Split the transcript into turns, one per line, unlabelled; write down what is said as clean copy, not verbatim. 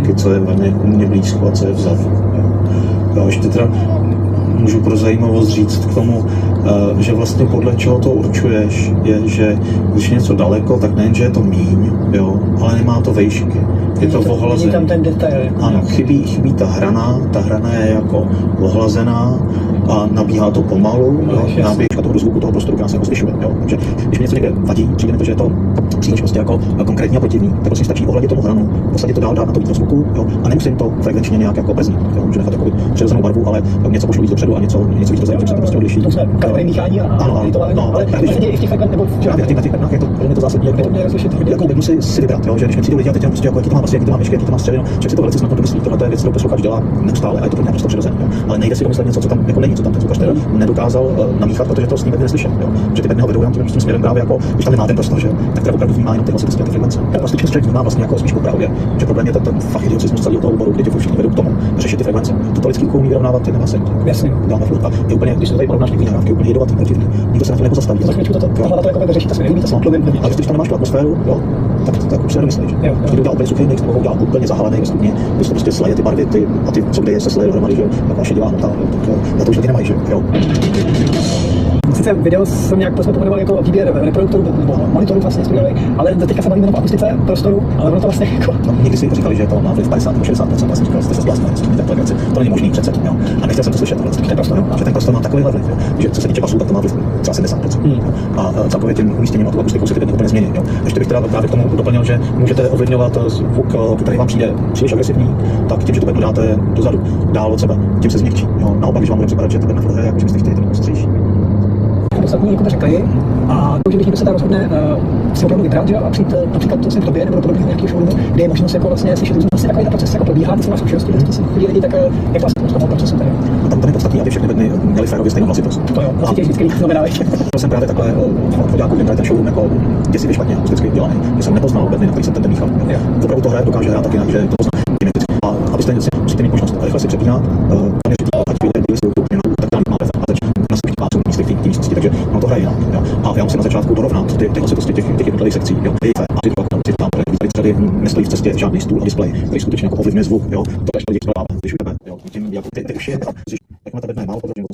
taky, co je mě blízko a co je vzadu. Jo, ještě teda můžu pro zajímavost říct k tomu, že vlastně podle čeho to určuješ, je, že když je něco daleko, tak nejen, že je to míň, jo, ale nemá to vejšky. Je to ohlazený.
Tam ten detail.
Ano, chybí ta hrana je jako ohlazená a nabíhá to pomalu, jo, náběžka toho zvuku toho prostoru krásně jako zvyšuje, jo. Takže když mi něco někde vadí, přijde mi to, že je to příliš prostě jako konkrétní a protivný, tak prostě stačí ohladit tomu hranu, posadit to dál, dát na to víc zvuku, jo, a nemusím to frekvenčně nějak jako obeznit, jo, můžu nechat takovou přirozenou barvu, ale něco pošlu víc dopředu a něco víc dozadu, že se to prostě odliší.
To jsme karový míchání a ale když i v těch frekvent nebo
právě na těch frekventách je to pro mě to zásadní, jakou bednu si vybrat, jo, že když mi přijdou lidi a teď prostě jako jaký to má basy, jaký to má myšky, jaký to má středy, člověk si to velice snadno domyslí, tohle je věc, kterou posluchač dělá neustále a je to pro mě naprosto přirozené, ale nejde si domyslet něco, co tam jako není, co tam ten zvukař teda nedokázal namíchat, protože to s ním bedny neslyšel, jo, že ty bedny ho vedou jenom tím směrem právě jako, když tam nemá ten prostor, že tak teda opravdu vnímá jenom ty hlasitosti a ty frekvence. Vlastně člověk vnímá vlastně jako spíš po pravdě, že problém je ten fakt idiocismus celého toho oboru, kdy tě všichni vedou k tomu řešit ty frekvence. To lidský úkol umí vyrovnávat ty hlasy.
Jasně.
Dáme furt a je úplně, když se tady porovnáš někdy nahrávky, úplně jedovatý, protivný. Nikdo se na to nepozastaví.
To chvíli to jako řešíte se nevíte, co mluvím.
Ale když tam nemáš tu atmosféru, jo, tak už se nemyslíš. Když udělal úplně suchý mix, nebo ho udělal úplně zahalený stupně, když to prostě sleje ty barvy, a ty co kde se sleje dohromady, že taková šedivá hmota, tak na to už lidi nemají, že jo.
Sice video jsem nějak jsme to jmenovali jako výběr reproduktorů nebo monitorů vlastně studiový, ale teďka se bavíme o akustice prostoru, ale ono to vlastně jako...
No, někdy si říkali, že to má vliv 50 nebo 60%, vlastně říkal, jste se zbláznili, to není možný přece, jo. A nechtěl jsem to slyšet, ale ten prostor, že ten prostor má takový vliv, jo. Že co se týče basů, tak to má vliv třeba 70%. A celkově tím umístěním a tu akustikou se ty úplně změní, jo. Ještě bych teda právě k tomu doplnil, že můžete ovlivňovat zvuk, který vám přijde příliš agresivní, tak tím, že to bednu dáte dozadu, dál od sebe, tím se změkčí. Jo. Naopak, když vám bude připadat, že ta bedna furt je, jako že byste chtěli ten ostřejší.
Podstatní jako řekli a to, že když někdo se tam rozhodne si opravdu vybrat, že a přijít například to sem k tobě nebo do podobného nějakého showroomu, kde je možnost jako vlastně slyšet vlastně takový proces jako probíhá, ty si máš zkušenosti, když si chodí lidi, tak jak vlastně to procesu tady.
A tam je podstatný, aby všechny bedny měly férově stejnou hlasitost.
To jo, vlastně vždycky znamená.
To jsem právě takhle od vodáků, kde ten showroom jako děsivě špatně akusticky dělaný. Já jsem nepoznal bedny, na který jsem ten míchal. Opravdu to hraje, dokáže hrát tak jinak, že to pozná. A abyste musíte mít možnost rychle si přepínat, ať vyjde tak tam máte na svých pláců místech té místnosti, takže no to hraje jinak. A já musím na začátku dorovnat ty hlasitosti těch jednotlivých sekcí. Jo. A ty tam tady nestojí v cestě žádný stůl a displej, který skutečně jako ovlivňuje zvuk. Jo. To každý lidi zpráva, když tebe, jo. Tím jako ty uši, jakmile ta bedna je málo podrobně,